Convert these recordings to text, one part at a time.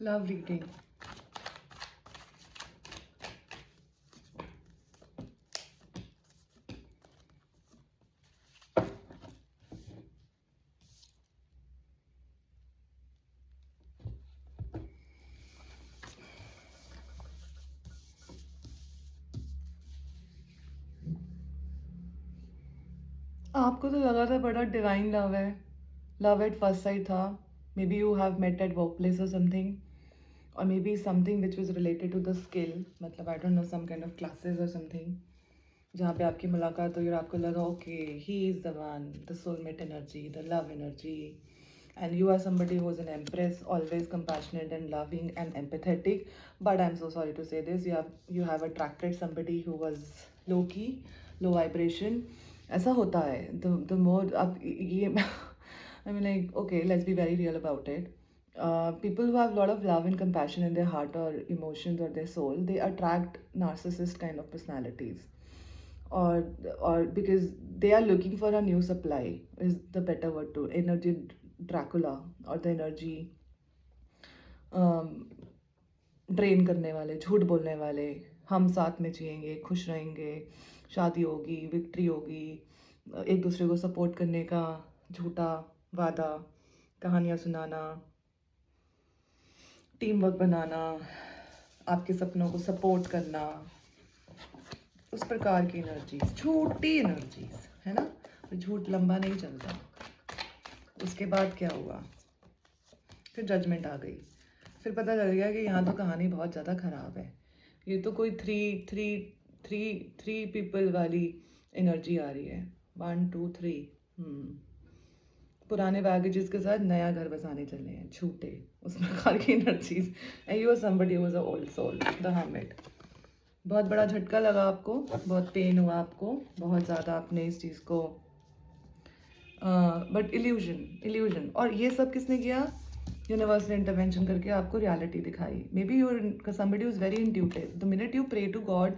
Love reading. आपको तो लगा था बड़ा डिवाइन लव है, लव एट फर्स्ट साइट था। Maybe you have met at work place और समथिंग, और maybe something which was related to the skill, मतलब I don't know, some kind of classes और something, जहाँ पे आपकी मुलाकात हुई और आपको लगा okay he is the one, the soulmate energy, the love energy, and you are somebody who is an empress, always compassionate and loving and empathetic. But I'm so sorry to say this, you have attracted somebody who was low key, low vibration. ऐसा होता है, the more अब ये I mean, like, okay, let's be very real about it. People who have a lot of love and compassion in their heart or emotions or their soul, they attract narcissist kind of personalities, or because they are looking for a new supply is the better word to energy Dracula, और the energy drain करने वाले, झूठ बोलने वाले, हम साथ में जिएंगे, खुश रहेंगे, शादी होगी, विक्ट्री होगी, एक दूसरे को सपोर्ट करने का झूठा वादा, कहानियाँ सुनाना, टीम वर्क बनाना, आपके सपनों को सपोर्ट करना, उस प्रकार की एनर्जीज, झूठी एनर्जीज है ना। झूठ लंबा नहीं चलता। उसके बाद क्या हुआ, फिर जजमेंट आ गई, फिर पता चल गया कि यहाँ तो कहानी बहुत ज़्यादा ख़राब है। ये तो कोई थ्री पीपल वाली एनर्जी आ रही है, 1 2 3। पुराने बैगेजेस के साथ नया घर बसाने चले हैं, झूठे, उस प्रकार की energies. And you are somebody who is a old soul, the hermit. बहुत बड़ा झटका लगा आपको, बहुत पेन हुआ आपको, बहुत ज़्यादा आपने इस चीज़ को, बट इल्यूजन। और ये सब किसने किया? यूनिवर्स ने इंटरवेंशन करके आपको रियलिटी दिखाई। Maybe you're somebody is very intuitive. The minute you pray to God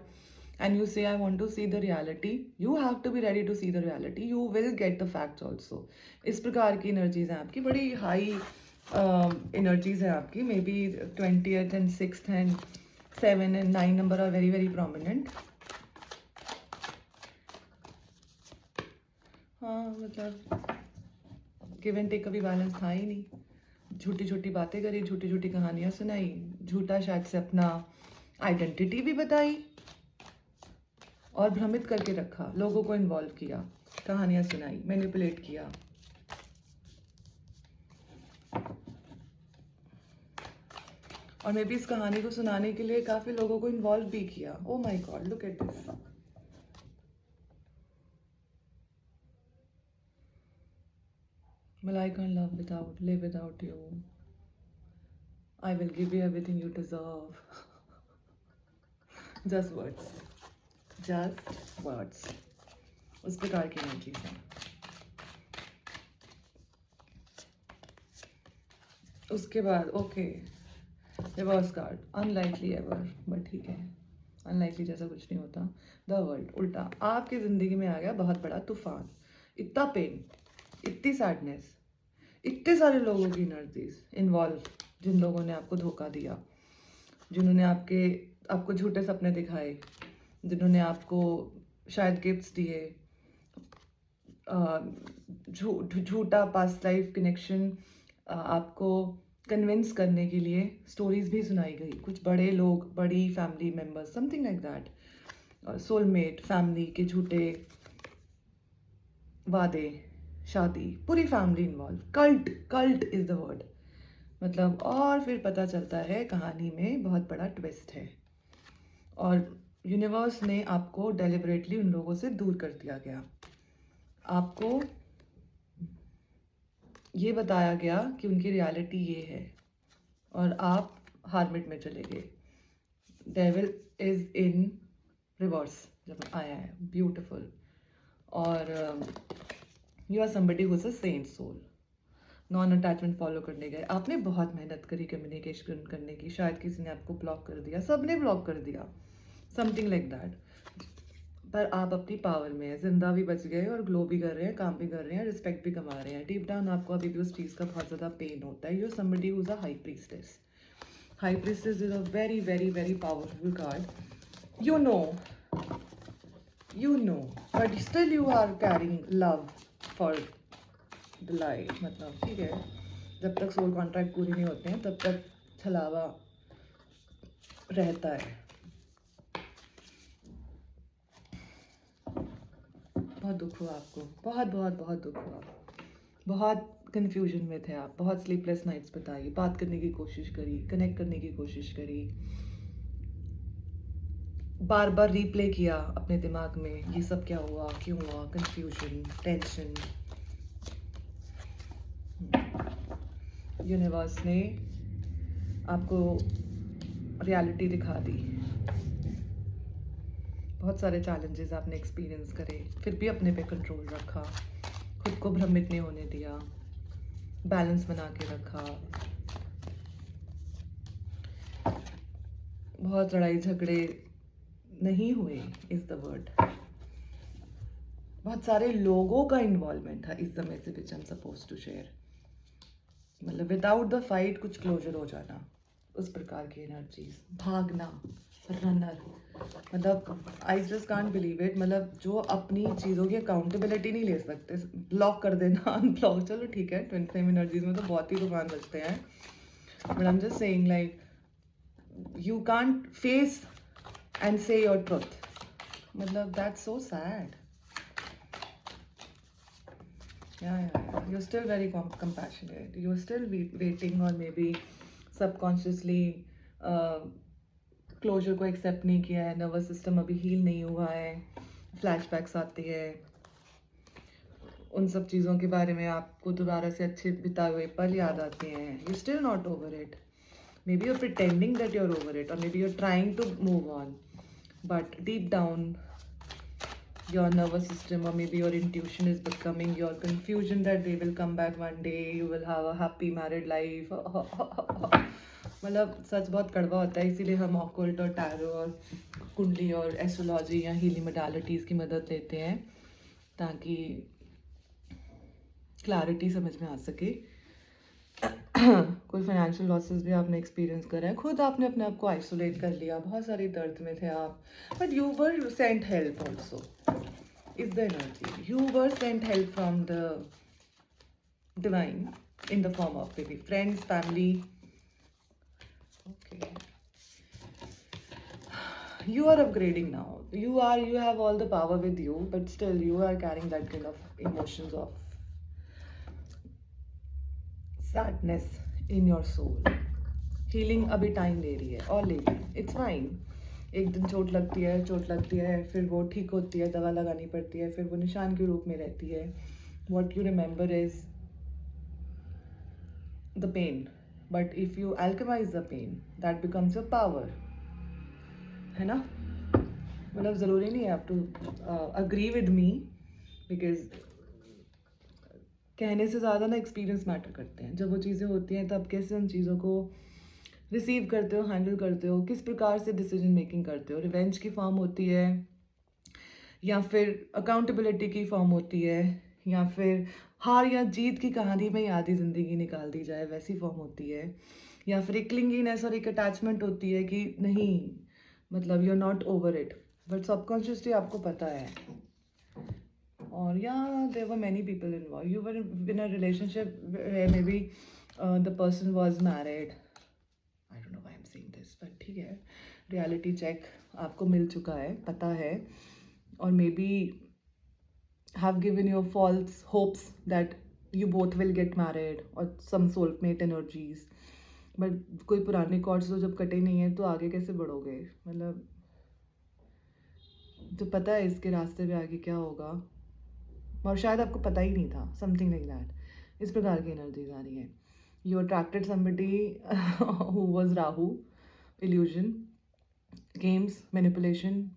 and you say I want to see the reality, you have to be ready to see the reality, you will get the facts also. इस प्रकार की energies हैं आपकी, बड़ी high energies है आपकी। Maybe 20th and 6th and 7 and 9 number are very very prominent. हाँ, मतलब गिव एंड टेक का भी बैलेंस था ही नहीं। झूठी झूठी बातें करी, झूठी झूठी कहानियाँ सुनाई, झूठा शायद से अपना आइडेंटिटी भी बताई और भ्रमित करके रखा, लोगों को इन्वॉल्व किया, कहानियाँ सुनाई, मैनिपुलेट किया। और मे बी इस कहानी को सुनाने के लिए काफ़ी लोगों को इन्वॉल्व भी किया। Oh my God, look at this. Well, I can't live without you. I will give you everything you deserve. Just words. Just words. उस प्रकार की एनर्जीज हैं। उसके बाद okay, reverse card, unlikely ever, but ठीक है, अनलाइकली जैसा कुछ नहीं होता। द वर्ल्ड, उल्टा आपकी ज़िंदगी में आ गया बहुत बड़ा तूफान। इतना पेन, इतनी सैडनेस, इतने सारे लोगों की एनर्जीज इन्वॉल्व, जिन लोगों ने आपको धोखा दिया, जिन्होंने आपको झूठे सपने दिखाए, जिन्होंने आपको शायद गिफ्ट्स दिए, झूठा पास्ट लाइफ कनेक्शन आपको कन्विंस करने के लिए स्टोरीज भी सुनाई गई। कुछ बड़े लोग, बड़ी family members, something like that, soulmate, family के झूठे वादे, शादी, पूरी family involve, cult is the word, मतलब। और फिर पता चलता है कहानी में बहुत बड़ा ट्विस्ट है, और यूनिवर्स ने आपको डेलिबरेटली उन लोगों से दूर कर दिया गया। आपको ये बताया गया कि उनकी रियलिटी ये है, और आप हार्मिट में चले गए। डेविल इज इन रिवर्स जब आया है, ब्यूटिफुल। और you are somebody who is a saint soul. Non attachment follow करने गए, आपने बहुत मेहनत करी कम्युनिकेशन करने की, शायद किसी ने आपको ब्लॉक कर दिया, सबने ब्लॉक कर दिया, समथिंग लाइक दैट, पर आप अपनी पावर में है, जिंदा भी बच गए और ग्लो भी कर रहे हैं, काम भी कर रहे हैं, रिस्पेक्ट भी कमा रहे हैं। डीप डाउन आपको अभी भी उस चीज़ का बहुत ज़्यादा पेन होता है। You somebody who is a high priestess, High Priestess is a very, very, very powerful card. You know, but still you are carrying love for the life. मतलब ठीक है, जब तक सोल कॉन्ट्रैक्ट पूरी नहीं होते हैं तब तक छलावा रहता है. बहुत दुख हुआ आपको, बहुत बहुत बहुत दुख हुआ. बहुत कंफ्यूजन में थे आप, बहुत स्लीपलेस नाइट्स बिताई, बात करने की कोशिश करी, कनेक्ट करने की कोशिश करी, बार बार रीप्ले किया अपने दिमाग में, ये सब क्या हुआ, क्यों हुआ, कंफ्यूजन, टेंशन. यूनिवर्स ने आपको रियलिटी दिखा दी. बहुत सारे चैलेंजेस आपने एक्सपीरियंस करे, फिर भी अपने पे कंट्रोल रखा, खुद को भ्रमित नहीं होने दिया, बैलेंस बना के रखा. बहुत लड़ाई झगड़े नहीं हुए इज द वर्ड. बहुत सारे लोगों का इन्वॉल्वमेंट था is the message which I am suppose to share. मतलब विदाउट द फाइट कुछ क्लोजर हो जाना, उस प्रकार की एनर्जीज. भागना, रनर, मतलब I just can't believe it. मतलब जो अपनी चीज़ों की अकाउंटेबिलिटी नहीं ले सकते, ब्लॉक कर देना, अनब्लॉक, चलो ठीक है, 25 एनर्जीज में तो बहुत ही तूफान बचते हैं. But I am just saying like you can't face and से योर ट्रुथ. मतलब that's so sad. Yeah. You're still very compassionate. You're still waiting, or maybe subconsciously closure को एक्सेप्ट नहीं किया है. नर्वस सिस्टम अभी हील नहीं हुआ है. फ्लैशबैक्स आते हैं, उन सब चीज़ों के बारे में आपको दोबारा से अच्छे बिताए हुए पल याद आते हैं. You still not over it. Maybe you're pretending that you're over it, और maybe you're trying to move on, but deep down your nervous system or maybe your intuition is becoming your confusion that they will come back one day, you will have a happy married life. मतलब सच बहुत कड़वा होता है, इसीलिए हम occult और tarot और कुंडली और एस्ट्रोलॉजी या हीलिंग मोडालिटीज़ की मदद लेते हैं ताकि क्लैरिटी समझ में आ सके. कोई फाइनेंशियल लॉसेस भी आपने एक्सपीरियंस करा है, खुद आपने अपने आप को आइसोलेट कर लिया, बहुत सारी दर्द में थे आप, but you were sent help also. Is the energy you were sent help from the divine in the form of may be friends, family. Okay, you are upgrading now. You have all the power with you, but still you are carrying that kind of emotions of sadness in your soul. Healing अभी time ले रही है और लेगी. It's fine. एक दिन चोट लगती है, फिर वो ठीक होती है, दवा लगानी पड़ती है, फिर वो निशान के रूप में रहती है. What you remember is the pain, but if you alchemize the pain, that becomes your power. है ना? मतलब ज़रूरी नहीं है आप to agree with me, because कहने से ज़्यादा ना एक्सपीरियंस मैटर करते हैं. जब वो चीज़ें होती हैं तब कैसे उन चीज़ों को रिसीव करते हो, हैंडल करते हो, किस प्रकार से डिसीजन मेकिंग करते हो. रिवेंज की फॉर्म होती है, या फिर अकाउंटेबिलिटी की फॉर्म होती है, या फिर हार या जीत की कहानी में आधी ज़िंदगी निकाल दी जाए वैसी फॉर्म होती है, या फिर एक क्लिंगीनेस और एक अटैचमेंट होती है कि नहीं, मतलब you are not over it, but subconsciously आपको पता है. और या there were many people involve. You were in a relationship where maybe the person was married. I don't know why I am saying this, but ठीक है, reality check आपको मिल चुका है, पता है, और maybe have given your false hopes that you both will get married और some soulmate energies. But कोई पुराने कॉर्ड्स तो जब कटे नहीं है तो आगे कैसे बढ़ोगे. मतलब तो पता है इसके रास्ते पे आगे क्या होगा, और शायद आपको पता ही नहीं था, समथिंग लाइक दैट. इस प्रकार की एनर्जीज आ रही है. You attracted somebody who was Rahu, illusion, games, manipulation,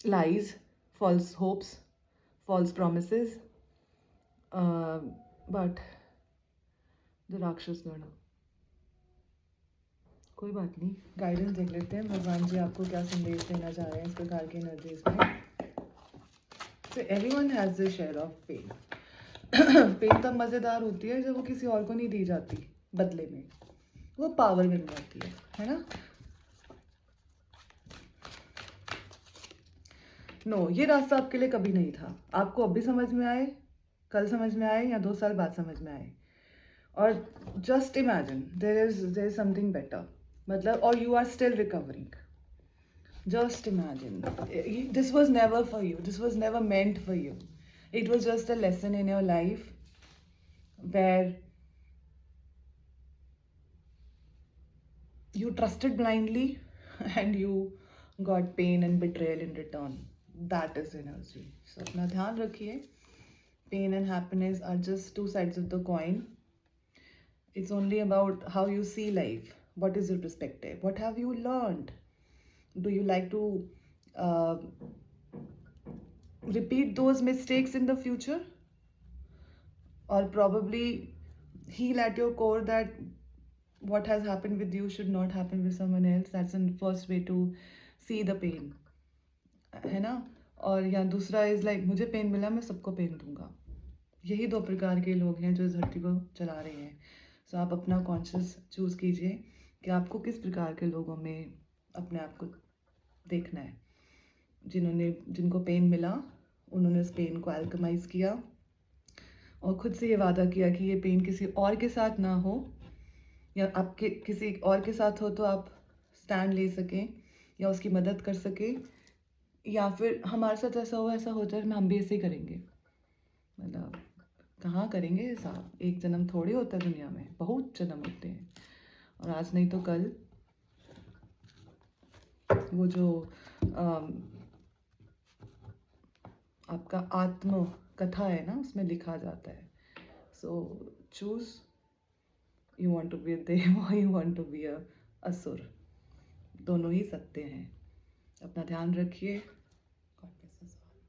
lies, false hopes, false promises, but the rakshasa gana. कोई बात नहीं, गाइडेंस देख लेते हैं भगवान जी आपको क्या संदेश देना चाह रहे हैं इस प्रकार की एनर्जीज में. So everyone has their share of pain. Pain तब मज़ेदार होती है जब वो किसी और को नहीं दी जाती बदले में. वो पावर बन जाती है ना। नो, ये रास्ता आपके लिए कभी नहीं था। आपको अभी समझ में आए, कल समझ में आए, या 2 साल बाद समझ में आए। और just imagine there is something better, मतलब, और you are still recovering. Just imagine, this was never for you. This was never meant for you. It was just a lesson in your life where you trusted blindly and you got pain and betrayal in return. That is energy. So अपना ध्यान रखिए. Pain and happiness are just two sides of the coin. It's only about how you see life. What is your perspective? What have you learned? Do you like to uh, repeat those mistakes in the future? Or probably heal at your core that what has happened with you should not happen with someone else. That's the first way to see the pain, है ना। और या दूसरा is like मुझे pen मिला, मैं सबको pen दूंगा। यही 2 प्रकार के लोग हैं जो इस धरती को चला रहे हैं। सो आप अपना कॉन्शियस चूज कीजिए कि आपको किस प्रकार के लोगों में अपने आप को देखना है। जिनको पेन मिला, उन्होंने उस पेन को अल्कमाइज किया और खुद से ये वादा किया कि ये पेन किसी और के साथ ना हो, या आपके किसी और के साथ हो तो आप स्टैंड ले सकें या उसकी मदद कर सकें, या फिर हमारे साथ ऐसा हो जाए हम भी ऐसे ही करेंगे। मतलब कहाँ करेंगे ऐसा, एक जन्म थोड़ी होता है दुनिया में, बहुत जन्म होते हैं। और आज नहीं तो कल वो जो आपका आत्म कथा है ना, उसमें लिखा जाता है। So choose, you want to be a dev और you want to be a asur, दोनों ही सत्य हैं। अपना ध्यान रखिए।